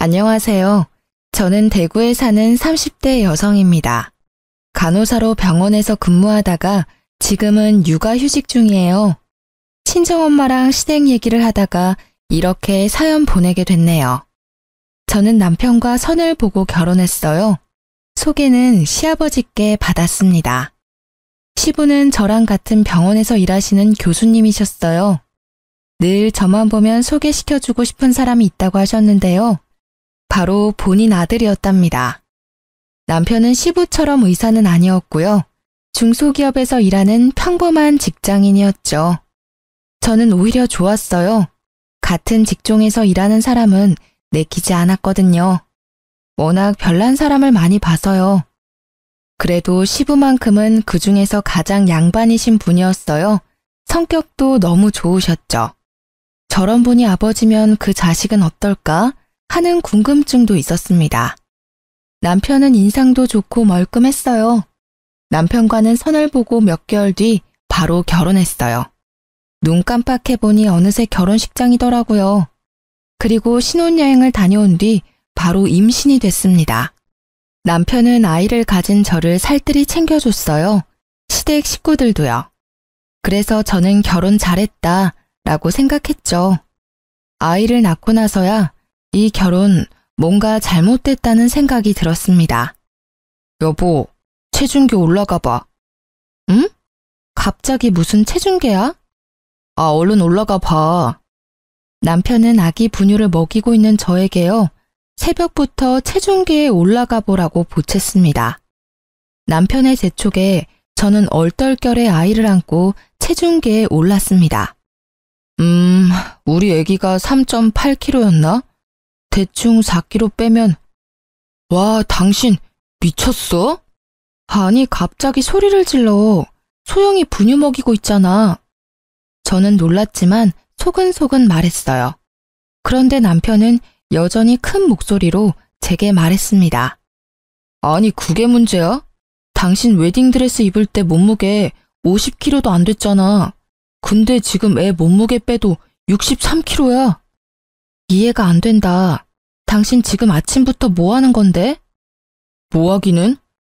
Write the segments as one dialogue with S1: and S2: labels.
S1: 안녕하세요. 저는 대구에 사는 30대 여성입니다. 간호사로 병원에서 근무하다가 지금은 육아휴직 중이에요. 친정엄마랑 시댁 얘기를 하다가 이렇게 사연 보내게 됐네요. 저는 남편과 선을 보고 결혼했어요. 소개는 시아버지께 받았습니다. 시부는 저랑 같은 병원에서 일하시는 교수님이셨어요. 늘 저만 보면 소개시켜주고 싶은 사람이 있다고 하셨는데요. 바로 본인 아들이었답니다. 남편은 시부처럼 의사는 아니었고요. 중소기업에서 일하는 평범한 직장인이었죠. 저는 오히려 좋았어요. 같은 직종에서 일하는 사람은 내키지 않았거든요. 워낙 별난 사람을 많이 봐서요. 그래도 시부만큼은 그 중에서 가장 양반이신 분이었어요. 성격도 너무 좋으셨죠. 저런 분이 아버지면 그 자식은 어떨까 하는 궁금증도 있었습니다. 남편은 인상도 좋고 멀끔했어요. 남편과는 선을 보고 몇 개월 뒤 바로 결혼했어요. 눈 깜빡해보니 어느새 결혼식장이더라고요. 그리고 신혼여행을 다녀온 뒤 바로 임신이 됐습니다. 남편은 아이를 가진 저를 살뜰히 챙겨줬어요. 시댁 식구들도요. 그래서 저는 결혼 잘했다 라고 생각했죠. 아이를 낳고 나서야 이 결혼 뭔가 잘못됐다는 생각이 들었습니다. 여보, 체중계 올라가 봐. 응? 갑자기 무슨 체중계야? 아, 얼른 올라가 봐. 남편은 아기 분유를 먹이고 있는 저에게요. 새벽부터 체중계에 올라가 보라고 보챘습니다. 남편의 재촉에 저는 얼떨결에 아이를 안고 체중계에 올랐습니다. 우리 아기가 3.8kg였나? 대충 4kg 빼면. 와, 당신 미쳤어? 아니, 갑자기 소리를 질러. 소영이 분유 먹이고 있잖아. 저는 놀랐지만 소근소근 말했어요. 그런데 남편은 여전히 큰 목소리로 제게 말했습니다. 아니, 그게 문제야? 당신 웨딩드레스 입을 때 몸무게 50kg도 안 됐잖아. 근데 지금 애 몸무게 빼도 63kg야. 이해가 안 된다. 당신 지금 아침부터 뭐 하는 건데? 뭐 하기는?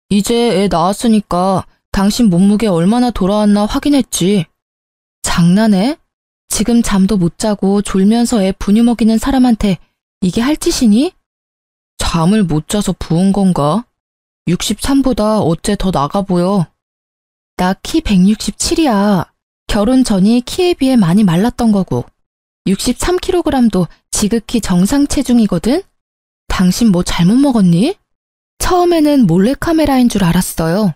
S1: 이제 애 낳았으니까 당신 몸무게 얼마나 돌아왔나 확인했지. 장난해? 지금 잠도 못 자고 졸면서 애 분유 먹이는 사람한테 이게 할 짓이니? 잠을 못 자서 부은 건가? 63보다 어째 더 나가 보여. 나 키 167이야. 결혼 전이 키에 비해 많이 말랐던 거고. 63kg도 지극히 정상 체중이거든? 당신 뭐 잘못 먹었니? 처음에는 몰래카메라인 줄 알았어요.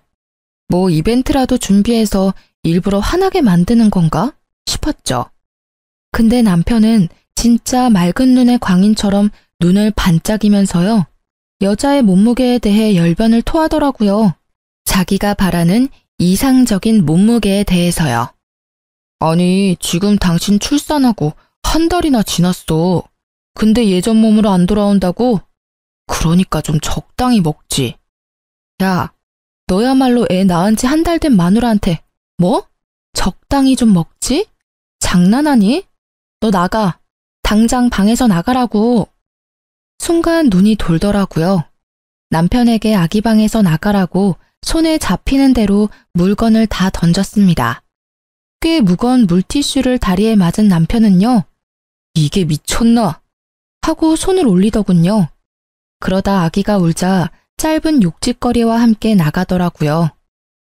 S1: 뭐 이벤트라도 준비해서 일부러 화나게 만드는 건가 싶었죠. 근데 남편은 진짜 맑은 눈의 광인처럼 눈을 반짝이면서요. 여자의 몸무게에 대해 열변을 토하더라고요. 자기가 바라는 이상적인 몸무게에 대해서요. 아니, 지금 당신 출산하고 한 달이나 지났어. 근데 예전 몸으로 안 돌아온다고? 그러니까 좀 적당히 먹지. 야, 너야말로 애 낳은 지 한 달 된 마누라한테 뭐? 적당히 좀 먹지? 장난하니? 너 나가. 당장 방에서 나가라고. 순간 눈이 돌더라고요. 남편에게 아기 방에서 나가라고 손에 잡히는 대로 물건을 다 던졌습니다. 꽤 무거운 물티슈를 다리에 맞은 남편은요. 이게 미쳤나? 하고 손을 올리더군요. 그러다 아기가 울자 짧은 욕짓거리와 함께 나가더라고요.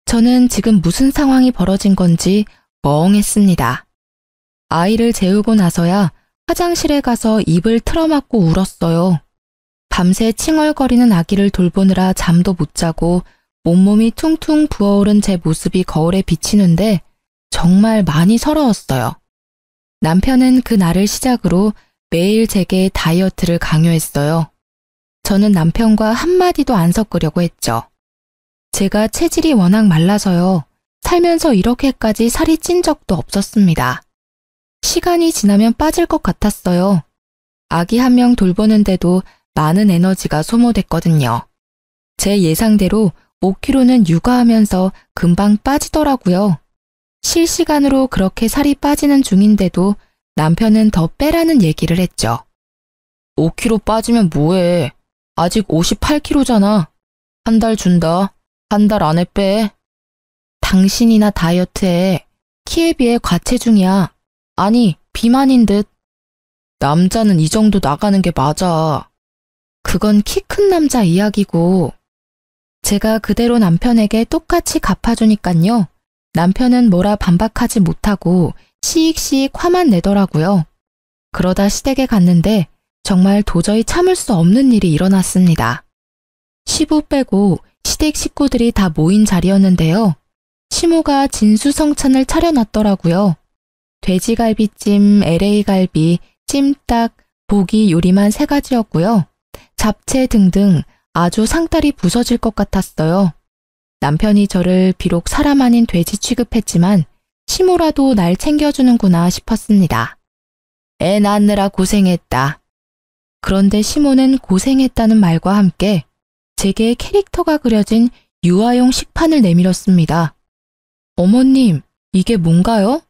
S1: 저는 지금 무슨 상황이 벌어진 건지 멍했습니다. 아이를 재우고 나서야 화장실에 가서 입을 틀어막고 울었어요. 밤새 칭얼거리는 아기를 돌보느라 잠도 못 자고 온몸이 퉁퉁 부어오른 제 모습이 거울에 비치는데 정말 많이 서러웠어요. 남편은 그 날을 시작으로 매일 제게 다이어트를 강요했어요. 저는 남편과 한마디도 안 섞으려고 했죠. 제가 체질이 워낙 말라서요. 살면서 이렇게까지 살이 찐 적도 없었습니다. 시간이 지나면 빠질 것 같았어요. 아기 한 명 돌보는데도 많은 에너지가 소모됐거든요. 제 예상대로 5kg는 육아하면서 금방 빠지더라고요. 실시간으로 그렇게 살이 빠지는 중인데도 남편은 더 빼라는 얘기를 했죠. 5kg 빠지면 뭐해? 아직 58kg잖아. 한 달 준다. 한 달 안에 빼. 당신이나 다이어트해. 키에 비해 과체중이야. 아니, 비만인 듯. 남자는 이 정도 나가는 게 맞아. 그건 키 큰 남자 이야기고. 제가 그대로 남편에게 똑같이 갚아주니깐요. 남편은 뭐라 반박하지 못하고 시익시익 화만 내더라고요. 그러다 시댁에 갔는데 정말 도저히 참을 수 없는 일이 일어났습니다. 시부 빼고 시댁 식구들이 다 모인 자리였는데요. 시모가 진수성찬을 차려놨더라고요. 돼지갈비찜, LA갈비, 찜닭, 고기 요리만 3가지였고요. 잡채 등등 아주 상다리 부서질 것 같았어요. 남편이 저를 비록 사람 아닌 돼지 취급했지만 시모라도 날 챙겨주는구나 싶었습니다. 애 낳느라 고생했다. 그런데 시모는 고생했다는 말과 함께 제게 캐릭터가 그려진 유아용 식판을 내밀었습니다. 어머님, 이게 뭔가요?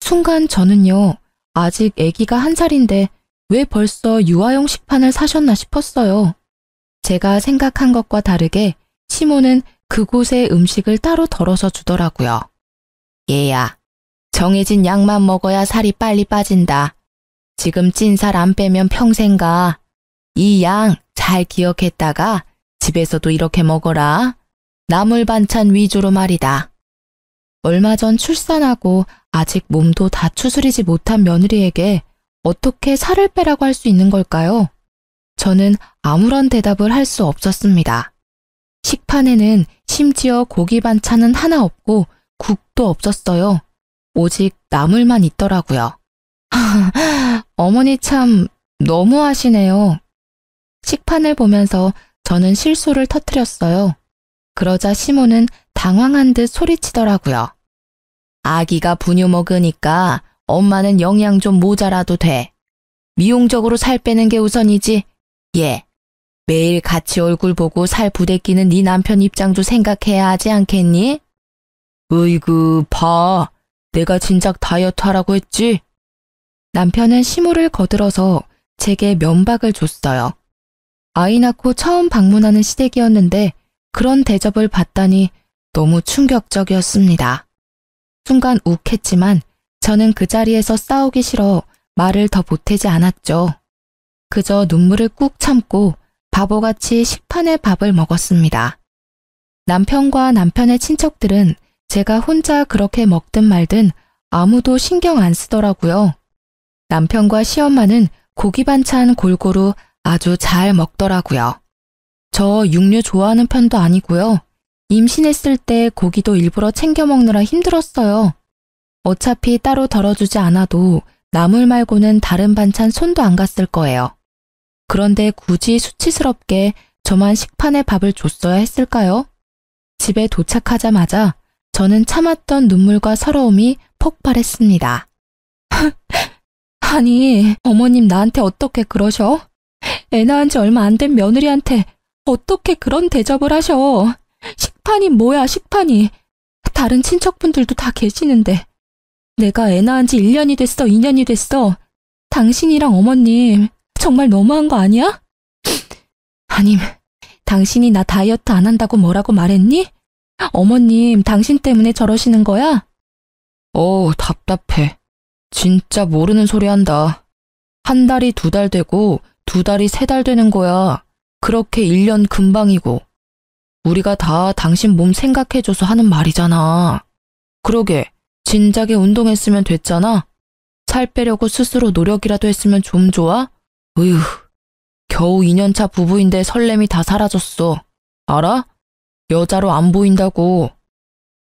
S1: 순간 저는요, 아직 아기가 1살인데 왜 벌써 유아용 식판을 사셨나 싶었어요. 제가 생각한 것과 다르게 시모는 그곳에 음식을 따로 덜어서 주더라고요. 얘야, 정해진 양만 먹어야 살이 빨리 빠진다. 지금 찐 살 안 빼면 평생 가. 이 양 잘 기억했다가 집에서도 이렇게 먹어라. 나물 반찬 위주로 말이다. 얼마 전 출산하고 아직 몸도 다 추스리지 못한 며느리에게 어떻게 살을 빼라고 할 수 있는 걸까요? 저는 아무런 대답을 할 수 없었습니다. 식판에는 심지어 고기 반찬은 하나 없고 국도 없었어요. 오직 나물만 있더라고요. 어머니 참 너무하시네요. 식판을 보면서 저는 실소를 터뜨렸어요. 그러자 시모는 당황한 듯 소리치더라고요. 아기가 분유 먹으니까 엄마는 영양 좀 모자라도 돼. 미용적으로 살 빼는 게 우선이지. 예. 매일 같이 얼굴 보고 살 부대끼는 네 남편 입장도 생각해야 하지 않겠니? 으이그, 봐. 내가 진작 다이어트 하라고 했지? 남편은 시모를 거들어서 제게 면박을 줬어요. 아이 낳고 처음 방문하는 시댁이었는데 그런 대접을 받다니 너무 충격적이었습니다. 순간 욱했지만 저는 그 자리에서 싸우기 싫어 말을 더 보태지 않았죠. 그저 눈물을 꾹 참고 바보같이 식판에 밥을 먹었습니다. 남편과 남편의 친척들은 제가 혼자 그렇게 먹든 말든 아무도 신경 안 쓰더라고요. 남편과 시엄마는 고기 반찬 골고루 아주 잘 먹더라고요. 저 육류 좋아하는 편도 아니고요. 임신했을 때 고기도 일부러 챙겨 먹느라 힘들었어요. 어차피 따로 덜어주지 않아도 나물 말고는 다른 반찬 손도 안 갔을 거예요. 그런데 굳이 수치스럽게 저만 식판에 밥을 줬어야 했을까요? 집에 도착하자마자 저는 참았던 눈물과 서러움이 폭발했습니다. 아니, 어머님 나한테 어떻게 그러셔? 애 낳은 지 얼마 안 된 며느리한테 어떻게 그런 대접을 하셔? 식판이 뭐야, 식판이. 다른 친척분들도 다 계시는데. 내가 애 낳은 지 1년이 됐어, 2년이 됐어. 당신이랑 어머님 정말 너무한 거 아니야? 아님, 당신이 나 다이어트 안 한다고 뭐라고 말했니? 어머님, 당신 때문에 저러시는 거야? 답답해. 진짜 모르는 소리 한다. 한 달이 2달 되고 2달이 3달 되는 거야. 그렇게 1년 금방이고. 우리가 다 당신 몸 생각해줘서 하는 말이잖아. 그러게, 진작에 운동했으면 됐잖아. 살 빼려고 스스로 노력이라도 했으면 좀 좋아? 으휴, 겨우 2년차 부부인데 설렘이 다 사라졌어. 알아? 여자로 안 보인다고.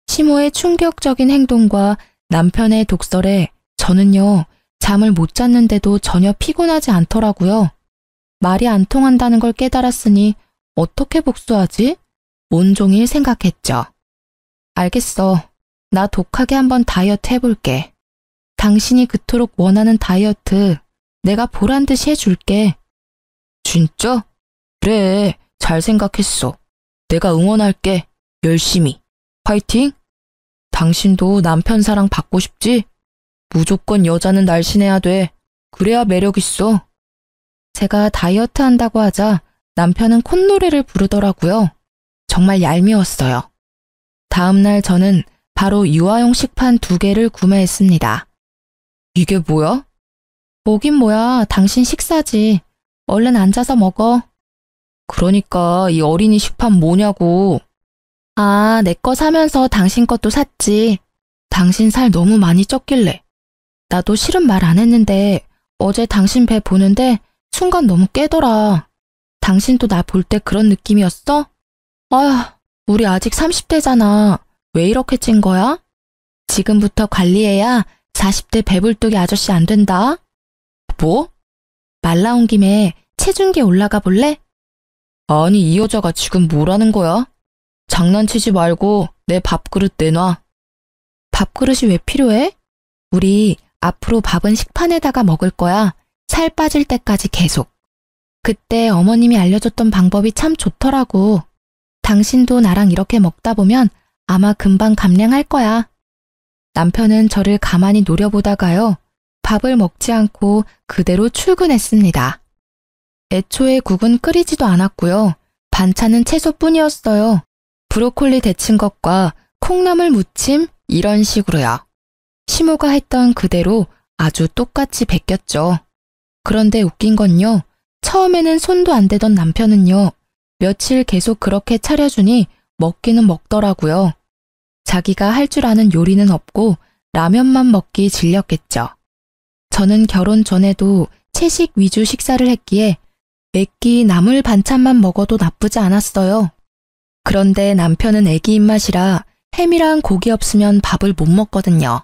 S1: 시모의 충격적인 행동과 남편의 독설에 저는요, 잠을 못 잤는데도 전혀 피곤하지 않더라고요. 말이 안 통한다는 걸 깨달았으니 어떻게 복수하지? 온종일 생각했죠. 알겠어. 나 독하게 한번 다이어트 해볼게. 당신이 그토록 원하는 다이어트 내가 보란 듯이 해줄게. 진짜? 그래, 잘 생각했어. 내가 응원할게. 열심히. 화이팅! 당신도 남편 사랑 받고 싶지? 무조건 여자는 날씬해야 돼. 그래야 매력 있어. 제가 다이어트 한다고 하자 남편은 콧노래를 부르더라고요. 정말 얄미웠어요. 다음날 저는 바로 유아용 식판 2개를 구매했습니다. 이게 뭐야? 뭐긴 뭐야, 당신 식사지. 얼른 앉아서 먹어. 그러니까 이 어린이 식판 뭐냐고. 아, 내 거 사면서 당신 것도 샀지. 당신 살 너무 많이 쪘길래. 나도 실은 말 안 했는데 어제 당신 배 보는데 순간 너무 깨더라. 당신도 나 볼 때 그런 느낌이었어? 아휴, 우리 아직 30대잖아. 왜 이렇게 찐 거야? 지금부터 관리해야 40대 배불뚝이 아저씨 안 된다. 뭐? 말 나온 김에 체중계 올라가 볼래? 아니, 이 여자가 지금 뭐라는 거야? 장난치지 말고 내 밥그릇 내놔. 밥그릇이 왜 필요해? 우리 앞으로 밥은 식판에다가 먹을 거야. 살 빠질 때까지 계속. 그때 어머님이 알려줬던 방법이 참 좋더라고. 당신도 나랑 이렇게 먹다 보면 아마 금방 감량할 거야. 남편은 저를 가만히 노려보다가요. 밥을 먹지 않고 그대로 출근했습니다. 애초에 국은 끓이지도 않았고요. 반찬은 채소뿐이었어요. 브로콜리 데친 것과 콩나물 무침 이런 식으로요. 시모가 했던 그대로 아주 똑같이 베꼈죠. 그런데 웃긴 건요. 처음에는 손도 안 대던 남편은요. 며칠 계속 그렇게 차려주니 먹기는 먹더라고요. 자기가 할 줄 아는 요리는 없고 라면만 먹기 질렸겠죠. 저는 결혼 전에도 채식 위주 식사를 했기에 매끼 나물 반찬만 먹어도 나쁘지 않았어요. 그런데 남편은 애기 입맛이라 햄이랑 고기 없으면 밥을 못 먹거든요.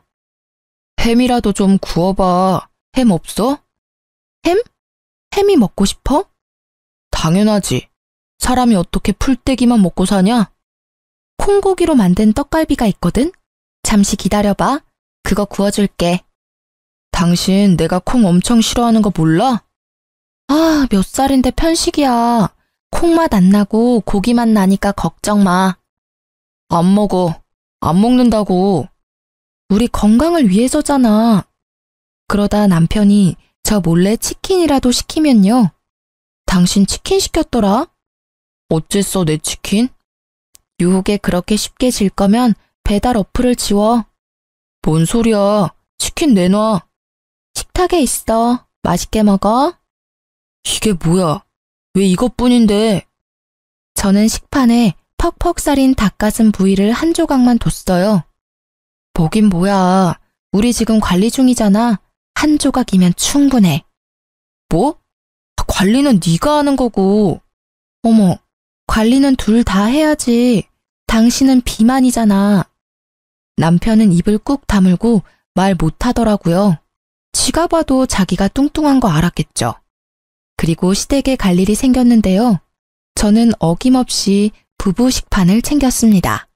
S1: 햄이라도 좀 구워봐. 햄 없어? 햄? 햄이 먹고 싶어? 당연하지. 사람이 어떻게 풀떼기만 먹고 사냐? 콩고기로 만든 떡갈비가 있거든? 잠시 기다려봐. 그거 구워줄게. 당신 내가 콩 엄청 싫어하는 거 몰라? 아, 몇 살인데 편식이야. 콩맛 안 나고 고기맛 나니까 걱정 마. 안 먹어. 안 먹는다고. 우리 건강을 위해서잖아. 그러다 남편이 저 몰래 치킨이라도 시키면요. 당신 치킨 시켰더라? 어쨌어 내 치킨? 유혹에 그렇게 쉽게 질 거면 배달 어플을 지워. 뭔 소리야. 치킨 내놔. 식탁에 있어. 맛있게 먹어. 이게 뭐야? 왜 이것뿐인데? 저는 식판에 퍽퍽 썰인 닭가슴 부위를 한 조각만 뒀어요. 뭐긴 뭐야. 우리 지금 관리 중이잖아. 한 조각이면 충분해. 뭐? 관리는 네가 하는 거고. 어머, 관리는 둘 다 해야지. 당신은 비만이잖아. 남편은 입을 꾹 다물고 말 못하더라고요. 지가 봐도 자기가 뚱뚱한 거 알았겠죠. 그리고 시댁에 갈 일이 생겼는데요. 저는 어김없이 부부 식판을 챙겼습니다.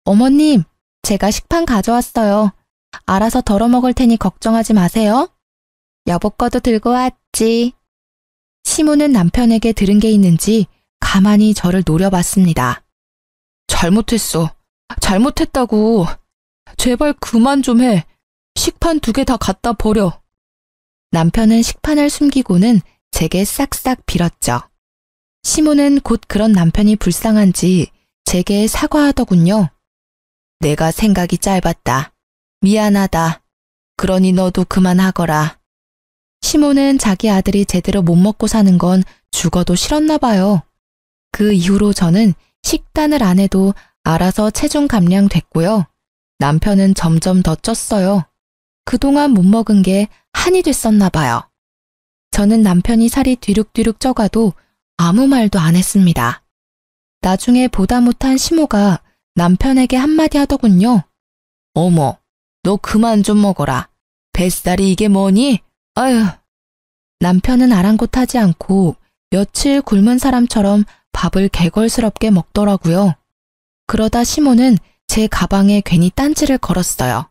S1: 어머님, 제가 식판 가져왔어요. 알아서 덜어 먹을 테니 걱정하지 마세요. 여보 거도 들고 왔지. 시모는 남편에게 들은 게 있는지 가만히 저를 노려봤습니다. 잘못했어. 잘못했다고. 제발 그만 좀 해. 식판 2개 다 갖다 버려. 남편은 식판을 숨기고는 제게 싹싹 빌었죠. 시모는 곧 그런 남편이 불쌍한지 제게 사과하더군요. 내가 생각이 짧았다. 미안하다. 그러니 너도 그만하거라. 시모는 자기 아들이 제대로 못 먹고 사는 건 죽어도 싫었나 봐요. 그 이후로 저는 식단을 안 해도 알아서 체중 감량됐고요. 남편은 점점 더 쪘어요. 그동안 못 먹은 게 한이 됐었나 봐요. 저는 남편이 살이 뒤룩뒤룩 쪄가도 아무 말도 안 했습니다. 나중에 보다 못한 시모가 남편에게 한마디 하더군요. 어머, 너 그만 좀 먹어라. 뱃살이 이게 뭐니? 아휴. 남편은 아랑곳하지 않고 며칠 굶은 사람처럼 밥을 개걸스럽게 먹더라고요. 그러다 시모는 제 가방에 괜히 딴지를 걸었어요.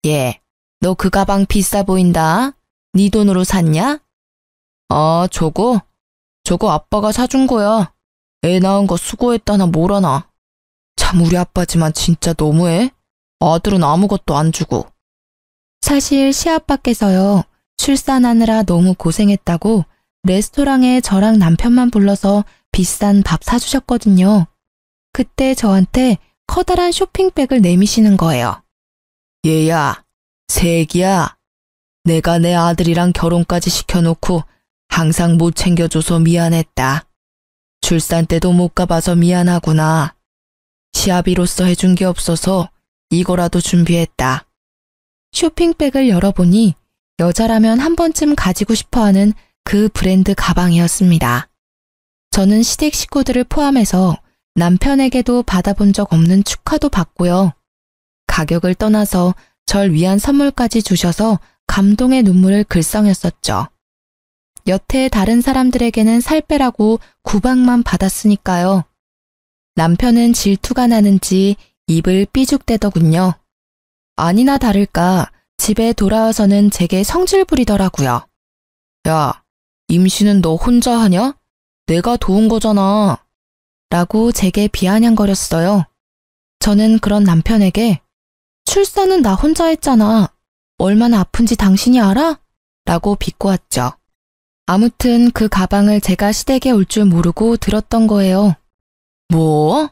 S1: 얘, 너 그 가방 비싸 보인다. 네 돈으로 샀냐? 아, 저거 아빠가 사준 거야. 애 낳은 거 수고했다나 뭐라나. 참 우리 아빠지만 진짜 너무해. 아들은 아무것도 안 주고. 사실 시아빠께서요. 출산하느라 너무 고생했다고 레스토랑에 저랑 남편만 불러서 비싼 밥 사주셨거든요. 그때 저한테 커다란 쇼핑백을 내미시는 거예요. 얘야, 새애기야. 내가 내 아들이랑 결혼까지 시켜놓고 항상 못 챙겨줘서 미안했다. 출산 때도 못 가봐서 미안하구나. 시아비로서 해준 게 없어서 이거라도 준비했다. 쇼핑백을 열어보니 여자라면 한 번쯤 가지고 싶어하는 그 브랜드 가방이었습니다. 저는 시댁 식구들을 포함해서 남편에게도 받아본 적 없는 축하도 받고요. 가격을 떠나서 절 위한 선물까지 주셔서 감동의 눈물을 글썽였었죠. 여태 다른 사람들에게는 살 빼라고 구박만 받았으니까요. 남편은 질투가 나는지 입을 삐죽대더군요. 아니나 다를까 집에 돌아와서는 제게 성질 부리더라고요. 야, 임신은 너 혼자 하냐? 내가 도운 거잖아. 라고 제게 비아냥거렸어요. 저는 그런 남편에게 출산은 나 혼자 했잖아. 얼마나 아픈지 당신이 알아? 라고 비꼬았죠. 아무튼 그 가방을 제가 시댁에 올 줄 모르고 들었던 거예요. 뭐?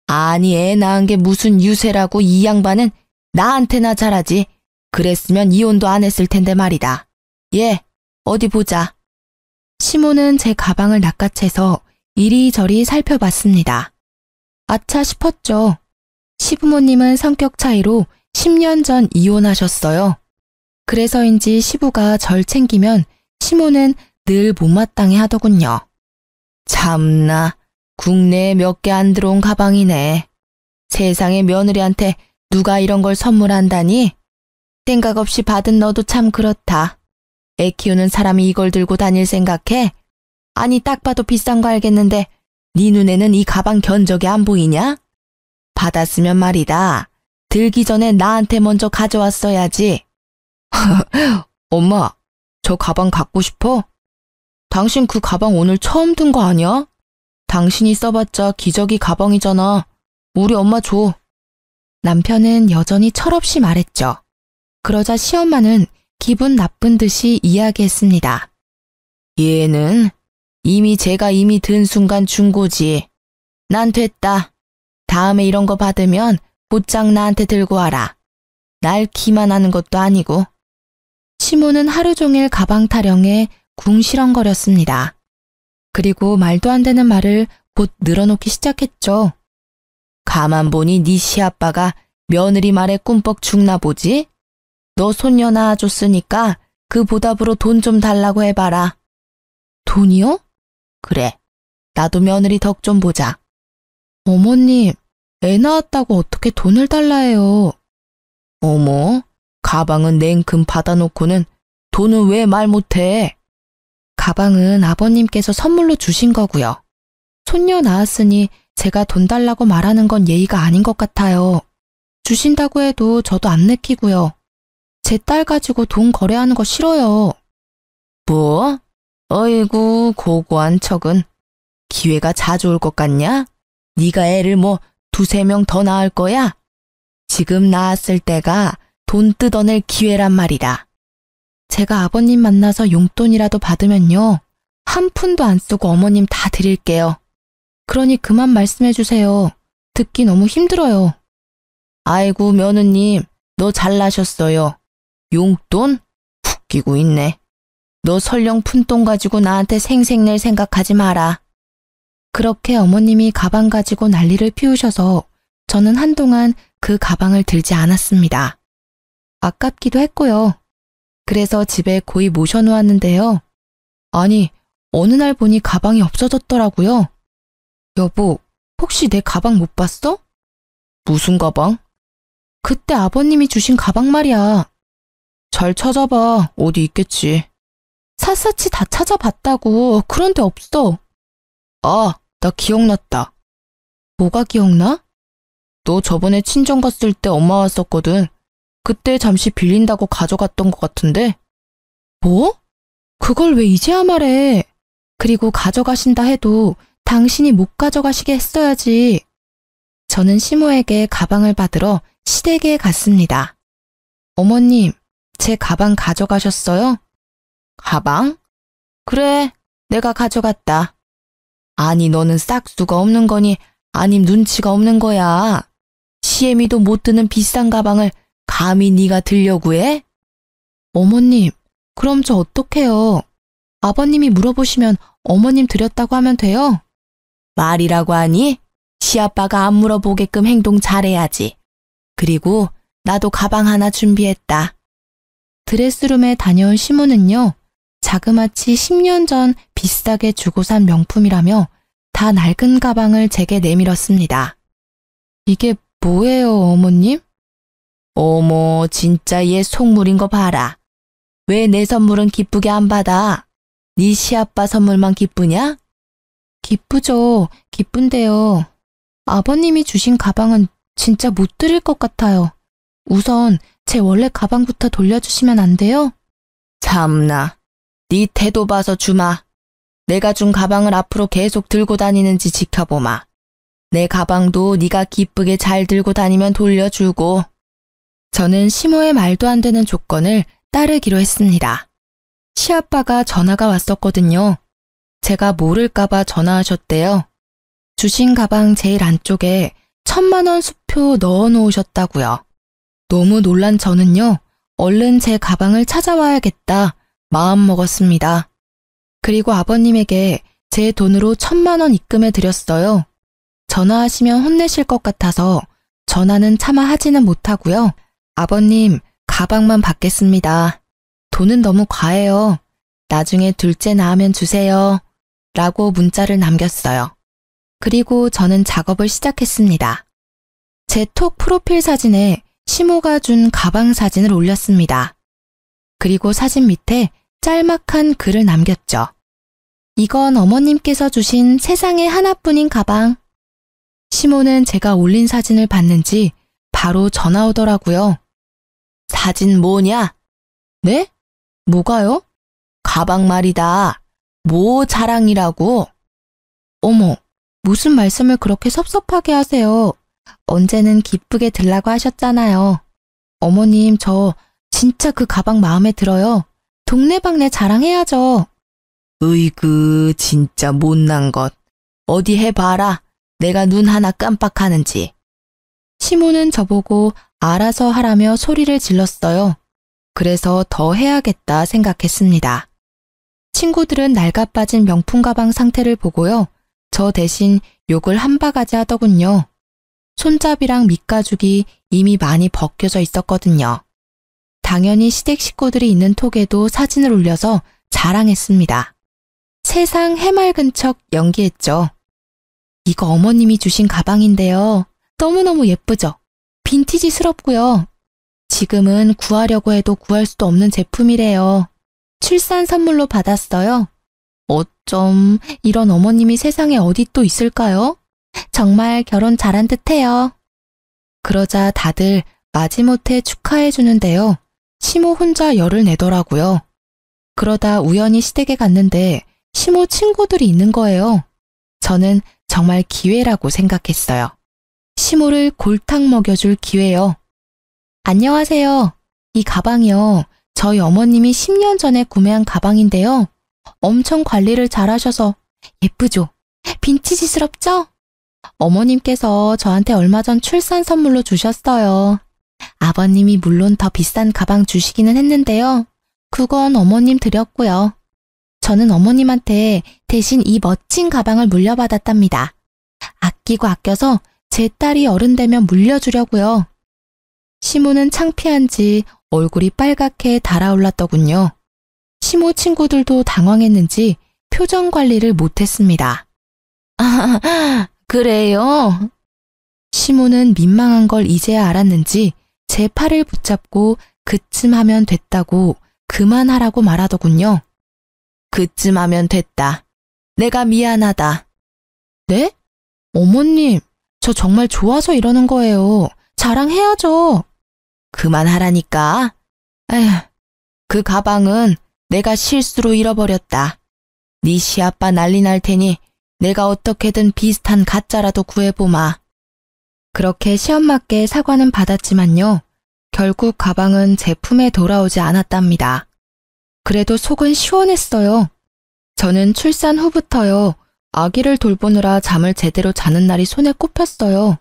S1: 아니 애 낳은 게 무슨 유세라고 이 양반은 나한테나 잘하지. 그랬으면 이혼도 안 했을 텐데 말이다. 예, 어디 보자. 시모는 제 가방을 낚아채서 이리저리 살펴봤습니다. 아차 싶었죠. 시부모님은 성격 차이로 10년 전 이혼하셨어요. 그래서인지 시부가 절 챙기면 시모는 늘 못마땅해 하더군요. 참나, 국내에 몇 개 안 들어온 가방이네. 세상에 며느리한테 누가 이런 걸 선물한다니? 생각 없이 받은 너도 참 그렇다. 애 키우는 사람이 이걸 들고 다닐 생각해? 아니 딱 봐도 비싼 거 알겠는데 네 눈에는 이 가방 견적이 안 보이냐? 받았으면 말이다. 들기 전에 나한테 먼저 가져왔어야지. 엄마, 저 가방 갖고 싶어? 당신 그 가방 오늘 처음 든 거 아니야? 당신이 써봤자 기저귀 가방이잖아. 우리 엄마 줘. 남편은 여전히 철없이 말했죠. 그러자 시엄마는 기분 나쁜 듯이 이야기했습니다. 얘는 제가 이미 든 순간 준 거지. 난 됐다. 다음에 이런 거 받으면 곧장 나한테 들고 와라. 날 기만하는 것도 아니고. 시모는 하루 종일 가방 타령에 궁시렁거렸습니다. 그리고 말도 안 되는 말을 곧 늘어놓기 시작했죠. 가만 보니 네 시아빠가 며느리 말에 꿈뻑 죽나 보지? 너 손녀 낳아줬으니까 그 보답으로 돈 좀 달라고 해봐라. 돈이요? 그래, 나도 며느리 덕 좀 보자. 어머님, 애 낳았다고 어떻게 돈을 달라 해요? 어머, 가방은 냉큼 받아놓고는 돈은 왜 말 못해? 가방은 아버님께서 선물로 주신 거고요. 손녀 낳았으니 제가 돈 달라고 말하는 건 예의가 아닌 것 같아요. 주신다고 해도 저도 안 내키고요. 제 딸 가지고 돈 거래하는 거 싫어요. 뭐? 어이구, 고고한 척은. 기회가 자주 올 것 같냐? 네가 애를 뭐 두세 명 더 낳을 거야? 지금 낳았을 때가 돈 뜯어낼 기회란 말이다. 제가 아버님 만나서 용돈이라도 받으면요. 한 푼도 안 쓰고 어머님 다 드릴게요. 그러니 그만 말씀해 주세요. 듣기 너무 힘들어요. 아이고 며느님, 너 잘나셨어요. 용돈? 웃기고 있네. 너 설령 푼돈 가지고 나한테 생색낼 생각하지 마라. 그렇게 어머님이 가방 가지고 난리를 피우셔서 저는 한동안 그 가방을 들지 않았습니다. 아깝기도 했고요. 그래서 집에 고이 모셔놓았는데요. 아니, 어느 날 보니 가방이 없어졌더라고요. 여보, 혹시 내 가방 못 봤어? 무슨 가방? 그때 아버님이 주신 가방 말이야. 잘 찾아봐. 어디 있겠지. 샅샅이 다 찾아봤다고. 그런데 없어. 아, 나 기억났다. 뭐가 기억나? 너 저번에 친정 갔을 때 엄마 왔었거든. 그때 잠시 빌린다고 가져갔던 것 같은데. 뭐? 그걸 왜 이제야 말해. 그리고 가져가신다 해도 당신이 못 가져가시게 했어야지. 저는 시모에게 가방을 받으러 시댁에 갔습니다. 어머님, 제 가방 가져가셨어요? 가방? 그래, 내가 가져갔다. 아니, 너는 싹수가 없는 거니 아님 눈치가 없는 거야. 시애미도 못 드는 비싼 가방을 감히 네가 들려고 해? 어머님, 그럼 저 어떡해요? 아버님이 물어보시면 어머님 드렸다고 하면 돼요? 말이라고 하니? 시아빠가 안 물어보게끔 행동 잘해야지. 그리고 나도 가방 하나 준비했다. 드레스룸에 다녀온 시모는요, 자그마치 10년 전 비싸게 주고 산 명품이라며 다 낡은 가방을 제게 내밀었습니다. 이게 뭐예요, 어머님? 어머, 진짜 얘 속물인 거 봐라. 왜 내 선물은 기쁘게 안 받아? 네 시아빠 선물만 기쁘냐? 기쁘죠. 기쁜데요. 아버님이 주신 가방은 진짜 못 드릴 것 같아요. 우선 제 원래 가방부터 돌려주시면 안 돼요? 참나, 네 태도 봐서 주마. 내가 준 가방을 앞으로 계속 들고 다니는지 지켜보마. 내 가방도 네가 기쁘게 잘 들고 다니면 돌려주고. 저는 시모의 말도 안 되는 조건을 따르기로 했습니다. 시아빠가 전화가 왔었거든요. 제가 모를까봐 전화하셨대요. 주신 가방 제일 안쪽에 1,000만 원 수표 넣어 놓으셨다고요. 너무 놀란 저는요, 얼른 제 가방을 찾아와야겠다 마음 먹었습니다. 그리고 아버님에게 제 돈으로 1,000만 원 입금해 드렸어요. 전화하시면 혼내실 것 같아서 전화는 차마 하지는 못하고요. 아버님, 가방만 받겠습니다. 돈은 너무 과해요. 나중에 둘째 낳으면 주세요. 라고 문자를 남겼어요. 그리고 저는 작업을 시작했습니다. 제 톡 프로필 사진에 시모가 준 가방 사진을 올렸습니다. 그리고 사진 밑에 짤막한 글을 남겼죠. 이건 어머님께서 주신 세상에 하나뿐인 가방. 시모는 제가 올린 사진을 봤는지 바로 전화 오더라고요. 사진 뭐냐? 네? 뭐가요? 가방 말이다. 뭐 자랑이라고? 어머, 무슨 말씀을 그렇게 섭섭하게 하세요. 언제는 기쁘게 들라고 하셨잖아요. 어머님, 저 진짜 그 가방 마음에 들어요. 동네방네 자랑해야죠. 으이그, 진짜 못난 것. 어디 해봐라. 내가 눈 하나 깜빡하는지. 시모는 저보고 알아서 하라며 소리를 질렀어요. 그래서 더 해야겠다 생각했습니다. 친구들은 낡아빠진 명품 가방 상태를 보고요. 저 대신 욕을 한 바가지 하더군요. 손잡이랑 밑가죽이 이미 많이 벗겨져 있었거든요. 당연히 시댁 식구들이 있는 톡에도 사진을 올려서 자랑했습니다. 세상 해맑은 척 연기했죠. 이거 어머님이 주신 가방인데요. 너무너무 예쁘죠? 빈티지스럽고요. 지금은 구하려고 해도 구할 수도 없는 제품이래요. 출산 선물로 받았어요. 어쩜 이런 어머님이 세상에 어디 또 있을까요? 정말 결혼 잘한 듯해요. 그러자 다들 마지못해 축하해 주는데요. 시모 혼자 열을 내더라고요. 그러다 우연히 시댁에 갔는데 시모 친구들이 있는 거예요. 저는 정말 기회라고 생각했어요. 시모를 골탕 먹여줄 기회요. 안녕하세요. 이 가방이요. 저희 어머님이 10년 전에 구매한 가방인데요. 엄청 관리를 잘하셔서 예쁘죠? 빈티지스럽죠? 어머님께서 저한테 얼마 전 출산 선물로 주셨어요. 아버님이 물론 더 비싼 가방 주시기는 했는데요. 그건 어머님 드렸고요. 저는 어머님한테 대신 이 멋진 가방을 물려받았답니다. 아끼고 아껴서 제 딸이 어른 되면 물려주려고요. 시모는 창피한지 얼굴이 빨갛게 달아올랐더군요. 시모 친구들도 당황했는지 표정 관리를 못했습니다. 아, 그래요? 시모는 민망한 걸 이제야 알았는지 제 팔을 붙잡고 그쯤 하면 됐다고 그만하라고 말하더군요. 그쯤 하면 됐다. 내가 미안하다. 네? 어머님, 저 정말 좋아서 이러는 거예요. 자랑해야죠. 그만하라니까. 에휴, 그 가방은 내가 실수로 잃어버렸다. 네 시아빠 난리 날 테니 내가 어떻게든 비슷한 가짜라도 구해보마. 그렇게 시엄마께 사과는 받았지만요. 결국 가방은 제 품에 돌아오지 않았답니다. 그래도 속은 시원했어요. 저는 출산 후부터요. 아기를 돌보느라 잠을 제대로 자는 날이 손에 꼽혔어요.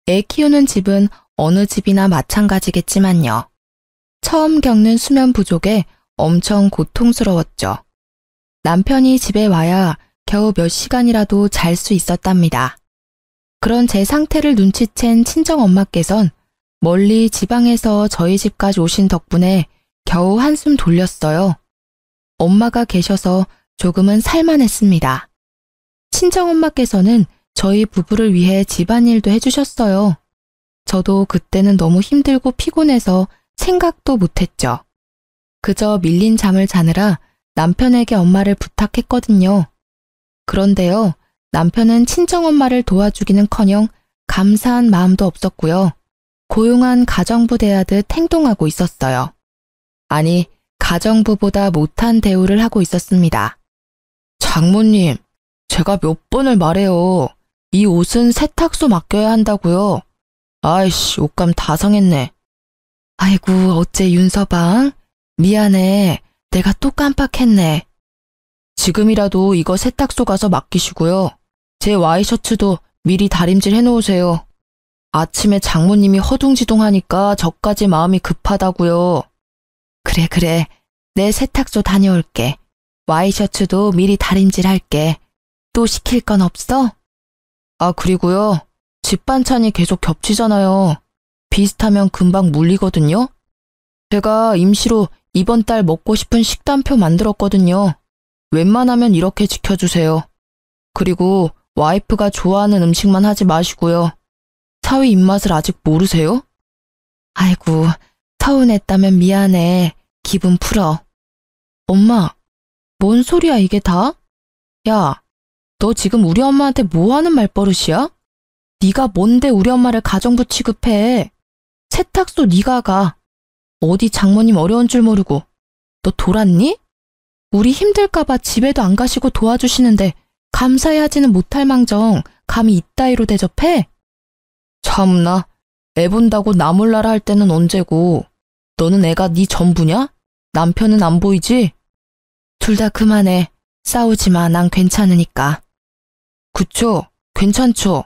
S1: 애 키우는 집은 어느 집이나 마찬가지겠지만요. 처음 겪는 수면 부족에 엄청 고통스러웠죠. 남편이 집에 와야 겨우 몇 시간이라도 잘 수 있었답니다. 그런 제 상태를 눈치챈 친정엄마께선 멀리 지방에서 저희 집까지 오신 덕분에 겨우 한숨 돌렸어요. 엄마가 계셔서 조금은 살만했습니다. 친정엄마께서는 저희 부부를 위해 집안일도 해주셨어요. 저도 그때는 너무 힘들고 피곤해서 생각도 못했죠. 그저 밀린 잠을 자느라 남편에게 엄마를 부탁했거든요. 그런데요, 남편은 친정엄마를 도와주기는커녕 감사한 마음도 없었고요. 고용한 가정부 대하듯 행동하고 있었어요. 아니, 가정부보다 못한 대우를 하고 있었습니다. 장모님, 제가 몇 번을 말해요. 이 옷은 세탁소 맡겨야 한다고요. 아이씨, 옷감 다 상했네. 아이고, 어째 윤서방. 미안해. 내가 또 깜빡했네. 지금이라도 이거 세탁소 가서 맡기시고요. 제 와이셔츠도 미리 다림질 해놓으세요. 아침에 장모님이 허둥지둥하니까 저까지 마음이 급하다고요. 그래. 내 세탁소 다녀올게. 와이셔츠도 미리 다림질 할게. 또 시킬 건 없어? 아, 그리고요. 집 반찬이 계속 겹치잖아요. 비슷하면 금방 물리거든요. 제가 임시로 이번 달 먹고 싶은 식단표 만들었거든요. 웬만하면 이렇게 지켜주세요. 그리고 와이프가 좋아하는 음식만 하지 마시고요. 사위 입맛을 아직 모르세요? 아이고, 서운했다면 미안해. 기분 풀어. 엄마, 뭔 소리야 이게 다? 야, 너 지금 우리 엄마한테 뭐 하는 말버릇이야? 네가 뭔데 우리 엄마를 가정부 취급해? 세탁소 네가 가. 어디 장모님 어려운 줄 모르고. 너 돌았니? 우리 힘들까봐 집에도 안 가시고 도와주시는데 감사해하지는 못할 망정 감히 이따위로 대접해? 참나, 애 본다고 나 몰라라 할 때는 언제고. 너는 애가 네 전부냐? 남편은 안 보이지? 둘 다 그만해. 싸우지 마. 난 괜찮으니까. 그쵸? 괜찮죠?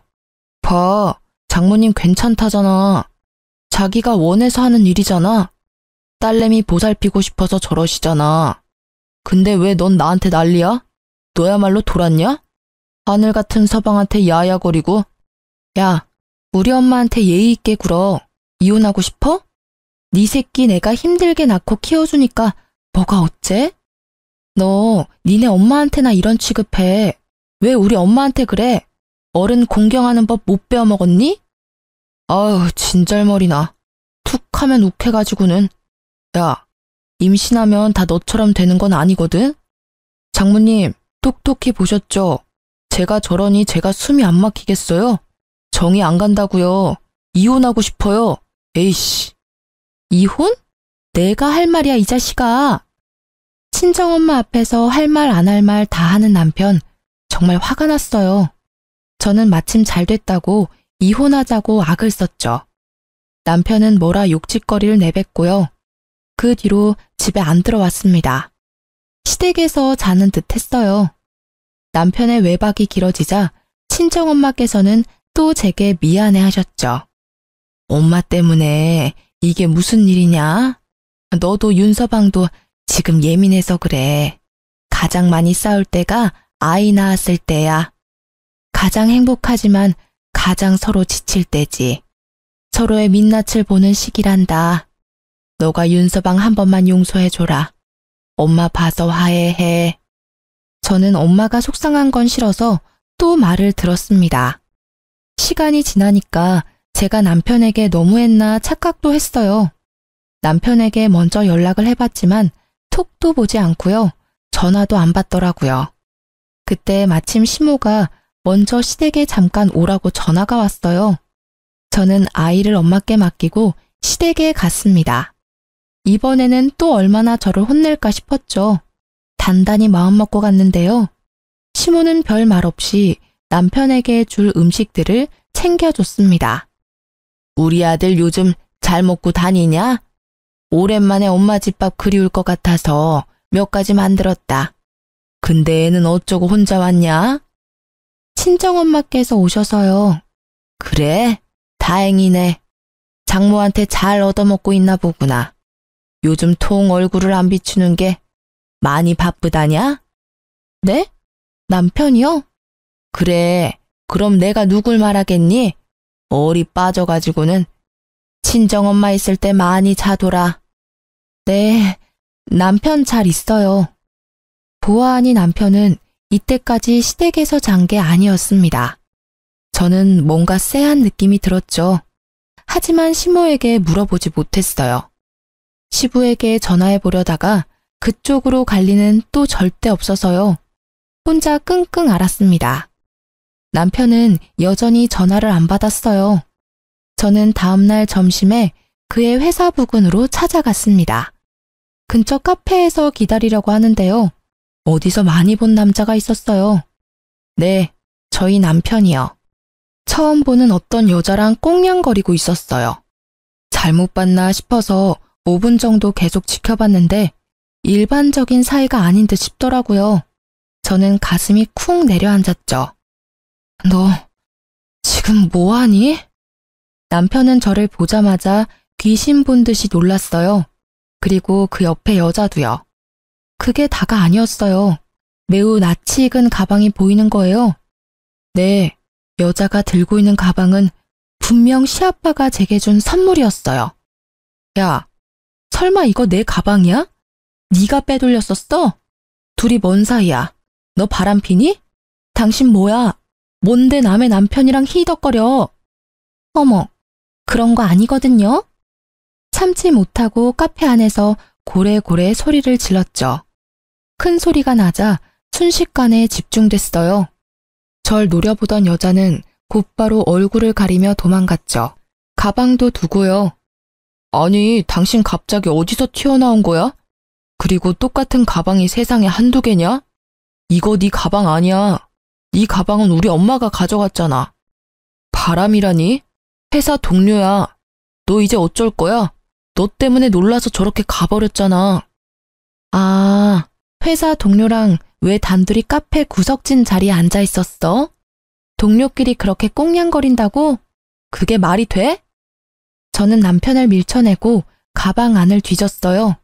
S1: 봐, 장모님 괜찮다잖아. 자기가 원해서 하는 일이잖아. 딸내미 보살피고 싶어서 저러시잖아. 근데 왜 넌 나한테 난리야? 너야말로 돌았냐? 하늘 같은 서방한테 야야거리고. 야, 우리 엄마한테 예의 있게 굴어. 이혼하고 싶어? 네 새끼 내가 힘들게 낳고 키워주니까 뭐가 어째? 너 니네 엄마한테나 이런 취급해. 왜 우리 엄마한테 그래? 어른 공경하는 법 못 배워먹었니? 아유, 진잘머리나. 툭 하면 욱해가지고는. 야, 임신하면 다 너처럼 되는 건 아니거든? 장모님, 똑똑히 보셨죠? 제가 저러니 제가 숨이 안 막히겠어요? 정이 안 간다고요. 이혼하고 싶어요. 에이씨. 이혼? 내가 할 말이야, 이 자식아. 친정엄마 앞에서 할 말 안 할 말 다 하는 남편. 정말 화가 났어요. 저는 마침 잘 됐다고 이혼하자고 악을 썼죠. 남편은 뭐라 욕짓거리를 내뱉고요. 그 뒤로 집에 안 들어왔습니다. 시댁에서 자는 듯 했어요. 남편의 외박이 길어지자 친정엄마께서는 또 제게 미안해 하셨죠. 엄마 때문에 이게 무슨 일이냐? 너도 윤서방도 지금 예민해서 그래. 가장 많이 싸울 때가 아이 낳았을 때야. 가장 행복하지만 가장 서로 지칠 때지. 서로의 민낯을 보는 시기란다. 너가 윤서방 한 번만 용서해줘라. 엄마 봐서 화해해. 저는 엄마가 속상한 건 싫어서 또 말을 들었습니다. 시간이 지나니까 제가 남편에게 너무했나 착각도 했어요. 남편에게 먼저 연락을 해봤지만 톡도 보지 않고요. 전화도 안 받더라고요. 그때 마침 시모가 먼저 시댁에 잠깐 오라고 전화가 왔어요. 저는 아이를 엄마께 맡기고 시댁에 갔습니다. 이번에는 또 얼마나 저를 혼낼까 싶었죠. 단단히 마음먹고 갔는데요. 시모는 별 말 없이 남편에게 줄 음식들을 챙겨줬습니다. 우리 아들 요즘 잘 먹고 다니냐? 오랜만에 엄마 집밥 그리울 것 같아서 몇 가지 만들었다. 근데 애는 어쩌고 혼자 왔냐? 친정엄마께서 오셔서요. 그래? 다행이네. 장모한테 잘 얻어먹고 있나 보구나. 요즘 통 얼굴을 안 비추는 게 많이 바쁘다냐? 네? 남편이요? 그래, 그럼 내가 누굴 말하겠니? 얼이 빠져가지고는 친정엄마 있을 때 많이 자둬라. 네, 남편 잘 있어요. 보아하니 남편은 이때까지 시댁에서 잔 게 아니었습니다. 저는 뭔가 쎄한 느낌이 들었죠. 하지만 시모에게 물어보지 못했어요. 시부에게 전화해 보려다가 그쪽으로 갈 리는 또 절대 없어서요. 혼자 끙끙 앓았습니다. 남편은 여전히 전화를 안 받았어요. 저는 다음날 점심에 그의 회사 부근으로 찾아갔습니다. 근처 카페에서 기다리려고 하는데요. 어디서 많이 본 남자가 있었어요. 네, 저희 남편이요. 처음 보는 어떤 여자랑 꽁냥거리고 있었어요. 잘못 봤나 싶어서 5분 정도 계속 지켜봤는데 일반적인 사이가 아닌 듯 싶더라고요. 저는 가슴이 쿵 내려앉았죠. 너 지금 뭐하니? 남편은 저를 보자마자 귀신 본 듯이 놀랐어요. 그리고 그 옆에 여자도요. 그게 다가 아니었어요. 매우 낯이 익은 가방이 보이는 거예요. 네, 여자가 들고 있는 가방은 분명 시아빠가 제게 준 선물이었어요. 야, 설마 이거 내 가방이야? 네가 빼돌렸었어? 둘이 뭔 사이야? 너 바람피니? 당신 뭐야? 뭔데 남의 남편이랑 히덕거려? 어머, 그런 거 아니거든요? 참지 못하고 카페 안에서 고래고래 소리를 질렀죠. 큰 소리가 나자 순식간에 집중됐어요. 절 노려보던 여자는 곧바로 얼굴을 가리며 도망갔죠. 가방도 두고요. 아니, 당신 갑자기 어디서 튀어나온 거야? 그리고 똑같은 가방이 세상에 한두 개냐? 이거 네 가방 아니야. 이 가방은 우리 엄마가 가져갔잖아. 바람이라니? 회사 동료야. 너 이제 어쩔 거야? 너 때문에 놀라서 저렇게 가버렸잖아. 아, 회사 동료랑 왜 단둘이 카페 구석진 자리에 앉아 있었어? 동료끼리 그렇게 꽁냥거린다고? 그게 말이 돼? 저는 남편을 밀쳐내고 가방 안을 뒤졌어요.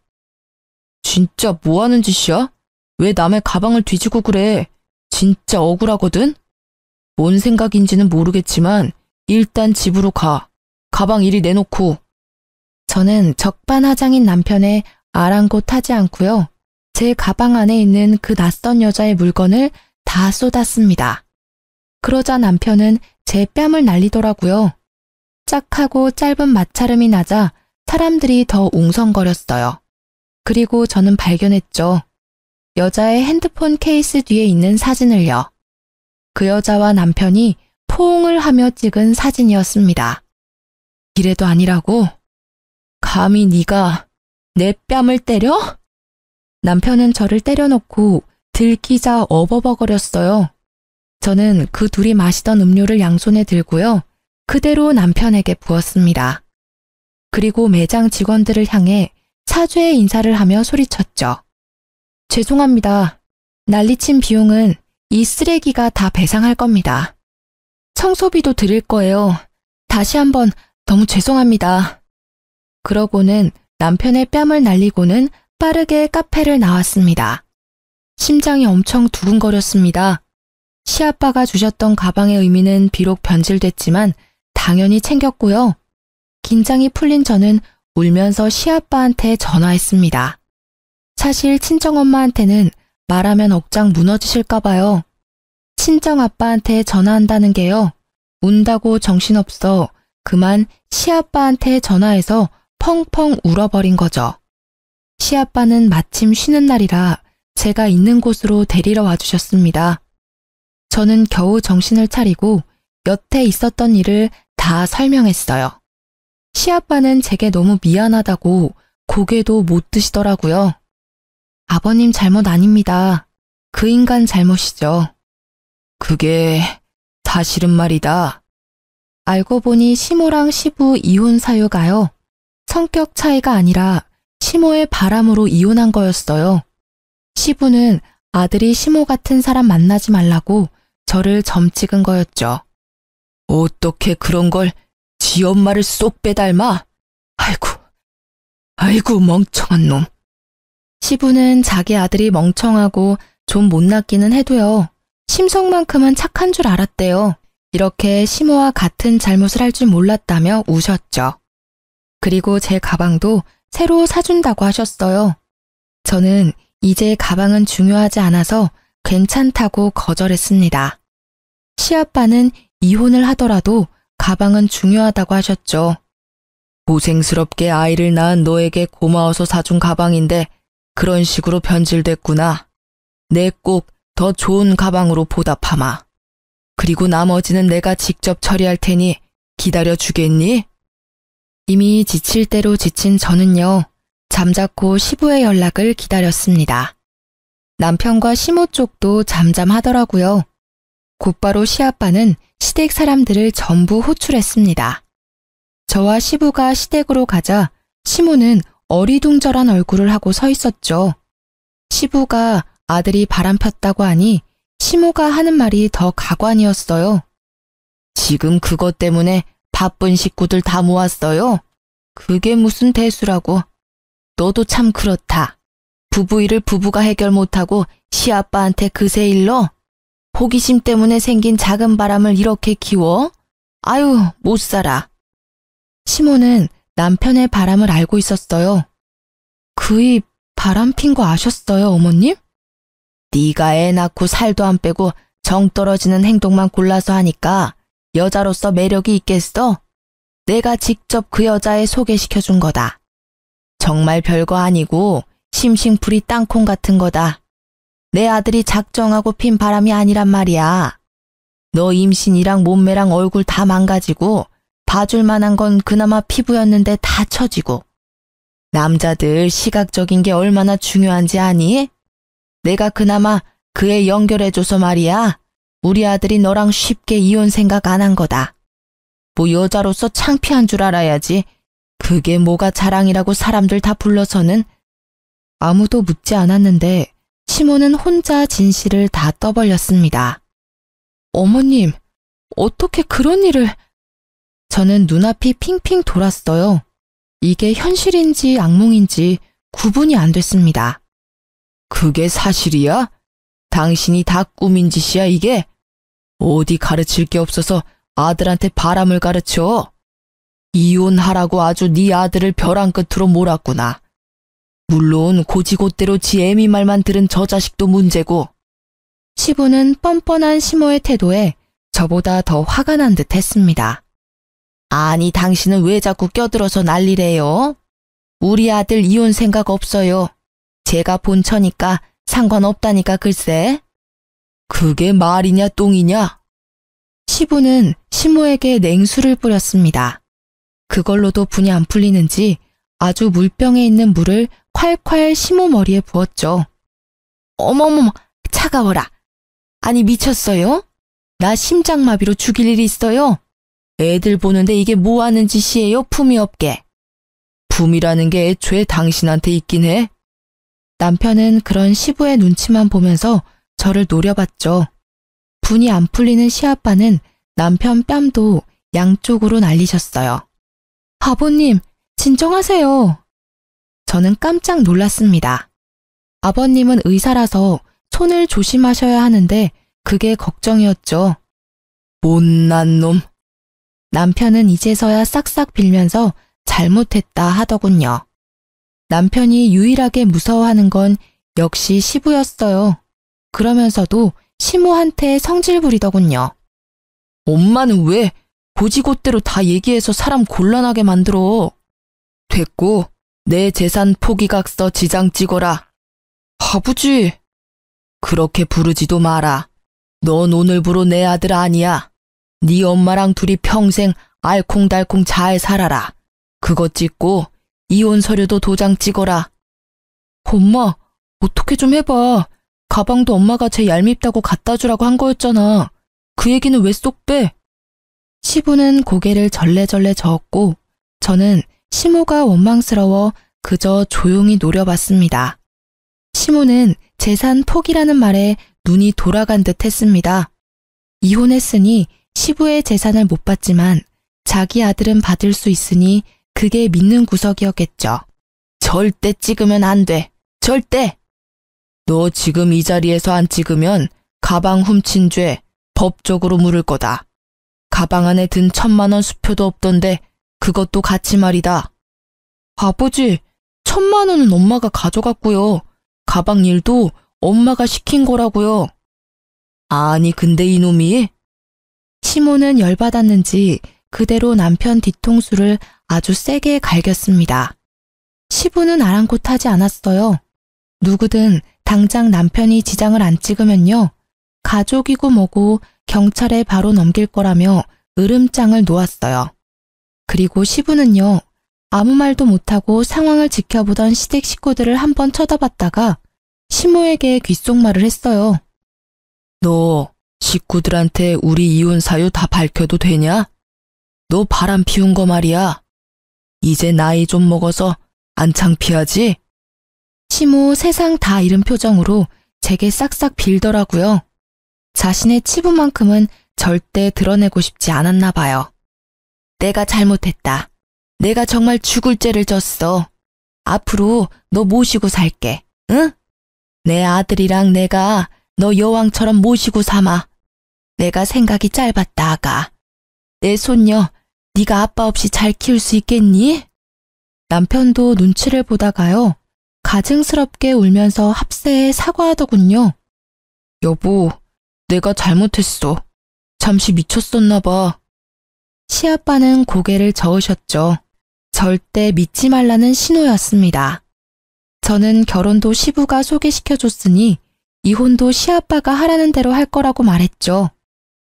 S1: 진짜 뭐 하는 짓이야? 왜 남의 가방을 뒤지고 그래? 진짜 억울하거든? 뭔 생각인지는 모르겠지만 일단 집으로 가. 가방 이리 내놓고. 저는 적반하장인 남편의 아랑곳하지 않고요. 제 가방 안에 있는 그 낯선 여자의 물건을 다 쏟았습니다. 그러자 남편은 제 뺨을 날리더라고요. 짝하고 짧은 마찰음이 나자 사람들이 더 웅성거렸어요. 그리고 저는 발견했죠. 여자의 핸드폰 케이스 뒤에 있는 사진을요. 그 여자와 남편이 포옹을 하며 찍은 사진이었습니다. 이래도 아니라고? 감히 네가 내 뺨을 때려? 남편은 저를 때려놓고 들키자 어버버거렸어요. 저는 그 둘이 마시던 음료를 양손에 들고요. 그대로 남편에게 부었습니다. 그리고 매장 직원들을 향해 사죄의 인사를 하며 소리쳤죠. 죄송합니다. 난리친 비용은 이 쓰레기가 다 배상할 겁니다. 청소비도 드릴 거예요. 다시 한번 너무 죄송합니다. 그러고는 남편의 뺨을 날리고는 빠르게 카페를 나왔습니다. 심장이 엄청 두근거렸습니다. 시아빠가 주셨던 가방의 의미는 비록 변질됐지만 당연히 챙겼고요. 긴장이 풀린 저는 울면서 시아빠한테 전화했습니다. 사실 친정엄마한테는 말하면 억장 무너지실까 봐요. 친정아빠한테 전화한다는 게요. 운다고 정신없어 그만 시아빠한테 전화해서 펑펑 울어버린 거죠. 시아빠는 마침 쉬는 날이라 제가 있는 곳으로 데리러 와주셨습니다. 저는 겨우 정신을 차리고 여태 있었던 일을 다 설명했어요. 시아빠는 제게 너무 미안하다고 고개도 못 드시더라고요. 아버님 잘못 아닙니다. 그 인간 잘못이죠. 그게 사실은 말이다. 알고 보니 시모랑 시부 이혼 사유가요. 성격 차이가 아니라 시모의 바람으로 이혼한 거였어요. 시부는 아들이 시모 같은 사람 만나지 말라고 저를 점 찍은 거였죠.
S2: 어떻게 그런 걸 지 엄마를 쏙 빼닮아? 아이고 멍청한 놈.
S1: 시부는 자기 아들이 멍청하고 좀 못났기는 해도요. 심성만큼은 착한 줄 알았대요. 이렇게 시모와 같은 잘못을 할 줄 몰랐다며 우셨죠. 그리고 제 가방도 새로 사준다고 하셨어요. 저는 이제 가방은 중요하지 않아서 괜찮다고 거절했습니다. 시아빠는 이혼을 하더라도 가방은 중요하다고 하셨죠.
S2: 고생스럽게 아이를 낳은 너에게 고마워서 사준 가방인데 그런 식으로 변질됐구나. 내 꼭 더 좋은 가방으로 보답하마. 그리고 나머지는 내가 직접 처리할 테니 기다려 주겠니?
S1: 이미 지칠 대로 지친 저는요. 잠자코 시부의 연락을 기다렸습니다. 남편과 시모 쪽도 잠잠하더라고요. 곧바로 시아빠는 시댁 사람들을 전부 호출했습니다. 저와 시부가 시댁으로 가자 시모는 어리둥절한 얼굴을 하고 서 있었죠. 시부가 아들이 바람 폈다고 하니 시모가 하는 말이 더 가관이었어요.
S2: 지금 그것 때문에 바쁜 식구들 다 모았어요. 그게 무슨 대수라고. 너도 참 그렇다. 부부 일을 부부가 해결 못하고 시아빠한테 그새 일러? 호기심 때문에 생긴 작은 바람을 이렇게 키워? 아유, 못 살아.
S1: 시모는 남편의 바람을 알고 있었어요. 그이 바람 핀 거 아셨어요, 어머님?
S2: 네가 애 낳고 살도 안 빼고 정 떨어지는 행동만 골라서 하니까 여자로서 매력이 있겠어? 내가 직접 그 여자애 소개시켜준 거다. 정말 별거 아니고 심심풀이 땅콩 같은 거다. 내 아들이 작정하고 핀 바람이 아니란 말이야. 너 임신이랑 몸매랑 얼굴 다 망가지고 봐줄 만한 건 그나마 피부였는데 다 처지고. 남자들 시각적인 게 얼마나 중요한지 아니? 내가 그나마 그 애 연결해줘서 말이야. 우리 아들이 너랑 쉽게 이혼 생각 안 한 거다. 뭐 여자로서 창피한 줄 알아야지. 그게 뭐가 자랑이라고 사람들 다 불러서는.
S1: 아무도 묻지 않았는데 시모는 혼자 진실을 다 떠벌렸습니다. 어머님, 어떻게 그런 일을... 저는 눈앞이 핑핑 돌았어요. 이게 현실인지 악몽인지 구분이 안 됐습니다.
S2: 그게 사실이야? 당신이 다 꾸민 짓이야 이게? 어디 가르칠 게 없어서 아들한테 바람을 가르쳐? 이혼하라고 아주 네 아들을 벼랑 끝으로 몰았구나. 물론 고지곳대로 지 애미 말만 들은 저 자식도 문제고.
S1: 시부는 뻔뻔한 시모의 태도에 저보다 더 화가 난 듯 했습니다.
S2: 아니 당신은 왜 자꾸 껴들어서 난리래요? 우리 아들 이혼 생각 없어요. 제가 본처니까 상관없다니까 글쎄. 그게 말이냐 똥이냐?
S1: 시부는 시모에게 냉수를 뿌렸습니다. 그걸로도 분이 안 풀리는지 아주 물병에 있는 물을 콸콸 시모 머리에 부었죠.
S2: 어머머머, 차가워라. 아니 미쳤어요? 나 심장마비로 죽일 일이 있어요? 애들 보는데 이게 뭐 하는 짓이에요, 품이 없게. 품이라는 게 애초에 당신한테 있긴 해.
S1: 남편은 그런 시부의 눈치만 보면서 저를 노려봤죠. 분이 안 풀리는 시아빠는 남편 뺨도 양쪽으로 날리셨어요. 아버님, 진정하세요. 저는 깜짝 놀랐습니다. 아버님은 의사라서 손을 조심하셔야 하는데 그게 걱정이었죠.
S2: 못난 놈.
S1: 남편은 이제서야 싹싹 빌면서 잘못했다 하더군요. 남편이 유일하게 무서워하는 건 역시 시부였어요. 그러면서도 시모한테 성질 부리더군요.
S2: 엄마는 왜 고지곳대로 다 얘기해서 사람 곤란하게 만들어. 됐고 내 재산 포기각서 지장 찍어라.
S1: 아버지.
S2: 그렇게 부르지도 마라. 넌 오늘부로 내 아들 아니야. 네 엄마랑 둘이 평생 알콩달콩 잘 살아라. 그거 찍고 이혼 서류도 도장 찍어라.
S1: 엄마, 어떻게 좀 해봐. 가방도 엄마가 제 얄밉다고 갖다 주라고 한 거였잖아. 그 얘기는 왜 쏙 빼? 시부는 고개를 절레절레 저었고 저는 시모가 원망스러워 그저 조용히 노려봤습니다. 시모는
S2: 재산 포기라는 말에 눈이 돌아간 듯 했습니다. 이혼했으니 시부의 재산을 못 받지만 자기 아들은 받을 수 있으니 그게 믿는 구석이었겠죠. 절대 찍으면 안 돼. 절대! 너 지금 이 자리에서 안 찍으면 가방 훔친 죄 법적으로 물을 거다. 가방 안에 든 1,000만 원 수표도 없던데 그것도 같이 말이다. 아버지, 1,000만 원은 엄마가 가져갔고요. 가방 일도 엄마가 시킨 거라고요. 아니 근데 이놈이? 시모는 열받았는지 그대로 남편 뒤통수를 아주 세게 갈겼습니다. 시부는 아랑곳하지 않았어요. 누구든 당장 남편이 지장을 안 찍으면요. 가족이고 뭐고 경찰에 바로 넘길 거라며 으름장을 놓았어요. 그리고 시부는요. 아무 말도 못하고 상황을 지켜보던 시댁 식구들을 한번 쳐다봤다가 시모에게 귓속말을 했어요. 너 식구들한테 우리 이혼 사유 다 밝혀도 되냐? 너 바람 피운 거 말이야. 이제 나이 좀 먹어서 안 창피하지? 시모 세상 다 잃은 표정으로 제게 싹싹 빌더라고요. 자신의 치부만큼은 절대 드러내고 싶지 않았나 봐요. 내가 잘못했다. 내가 정말 죽을 죄를 졌어. 앞으로 너 모시고 살게. 응? 내 아들이랑 내가 너 여왕처럼 모시고 삼아. 내가 생각이 짧았다, 아가. 내 손녀, 네가 아빠 없이 잘 키울 수 있겠니? 남편도 눈치를 보다가요. 가증스럽게 울면서 합세에 사과하더군요. 여보, 내가 잘못했어. 잠시 미쳤었나 봐. 시아빠는 고개를 저으셨죠. 절대 믿지 말라는 신호였습니다. 저는 결혼도 시부가 소개시켜줬으니 이혼도 시아빠가 하라는 대로 할 거라고 말했죠.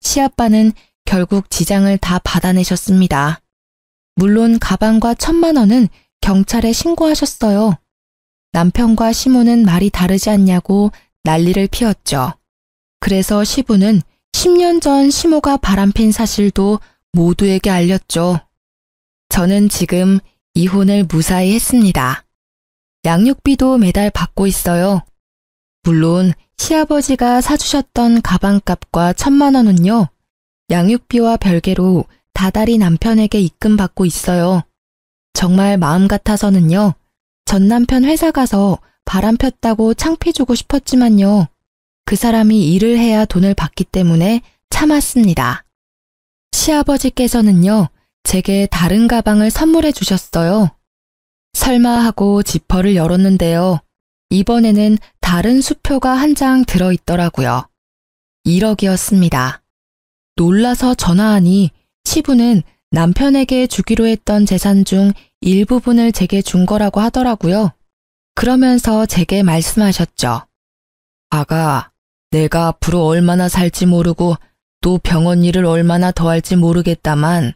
S2: 시아빠는 결국 지장을 다 받아내셨습니다. 물론 가방과 1,000만 원은 경찰에 신고하셨어요. 남편과 시모는 말이 다르지 않냐고 난리를 피웠죠. 그래서 시부는 10년 전 시모가 바람핀 사실도 모두에게 알렸죠. 저는 지금 이혼을 무사히 했습니다. 양육비도 매달 받고 있어요. 물론 시아버지가 사주셨던 가방값과 1,000만 원은요. 양육비와 별개로 다달이 남편에게 입금받고 있어요. 정말 마음 같아서는요. 전 남편 회사 가서 바람 폈다고 창피 주고 싶었지만요. 그 사람이 일을 해야 돈을 받기 때문에 참았습니다. 시아버지께서는요. 제게 다른 가방을 선물해 주셨어요. 설마 하고 지퍼를 열었는데요. 이번에는 다른 수표가 한 장 들어있더라고요. 1억이었습니다. 놀라서 전화하니 시부는 남편에게 주기로 했던 재산 중 일부분을 제게 준 거라고 하더라고요. 그러면서 제게 말씀하셨죠. 아가, 내가 앞으로 얼마나 살지 모르고 또 병원 일을 얼마나 더 할지 모르겠다만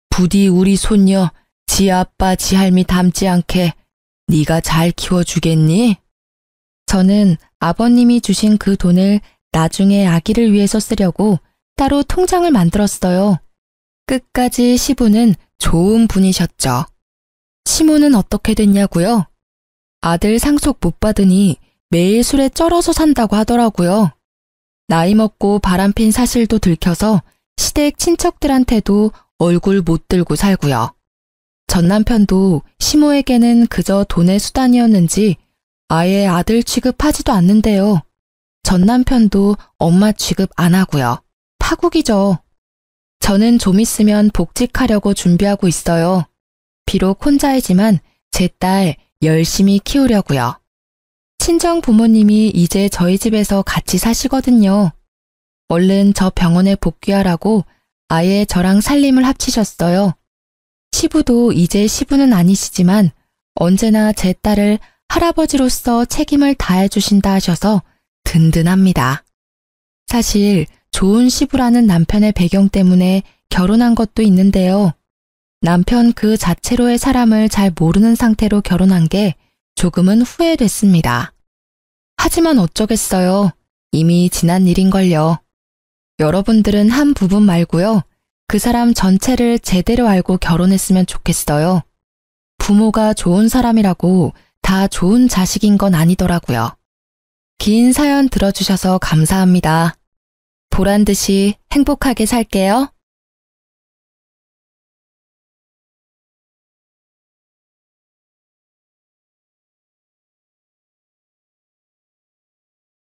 S2: 부디 우리 손녀 지 아빠 지 할미 닮지 않게 네가 잘 키워주겠니? 저는 아버님이 주신 그 돈을 나중에 아기를 위해서 쓰려고 따로 통장을 만들었어요. 끝까지 시부는 좋은 분이셨죠. 시모는 어떻게 됐냐고요? 아들 상속 못 받으니 매일 술에 쩔어서 산다고 하더라고요. 나이 먹고 바람핀 사실도 들켜서 시댁 친척들한테도 얼굴 못 들고 살고요. 전 남편도 시모에게는 그저 돈의 수단이었는지 아예 아들 취급하지도 않는데요. 전 남편도 엄마 취급 안 하고요. 파국이죠. 저는 좀 있으면 복직하려고 준비하고 있어요. 비록 혼자이지만 제 딸 열심히 키우려고요. 친정 부모님이 이제 저희 집에서 같이 사시거든요. 얼른 저 병원에 복귀하라고 아예 저랑 살림을 합치셨어요. 시부도 이제 시부는 아니시지만 언제나 제 딸을 할아버지로서 책임을 다해 주신다 하셔서 든든합니다. 사실 좋은 시부라는 남편의 배경 때문에 결혼한 것도 있는데요. 남편 그 자체로의 사람을 잘 모르는 상태로 결혼한 게 조금은 후회됐습니다. 하지만 어쩌겠어요. 이미 지난 일인걸요. 여러분들은 한 부분 말고요. 그 사람 전체를 제대로 알고 결혼했으면 좋겠어요. 부모가 좋은 사람이라고 다 좋은 자식인 건 아니더라고요.
S1: 긴 사연 들어주셔서 감사합니다. 보란 듯이 행복하게 살게요.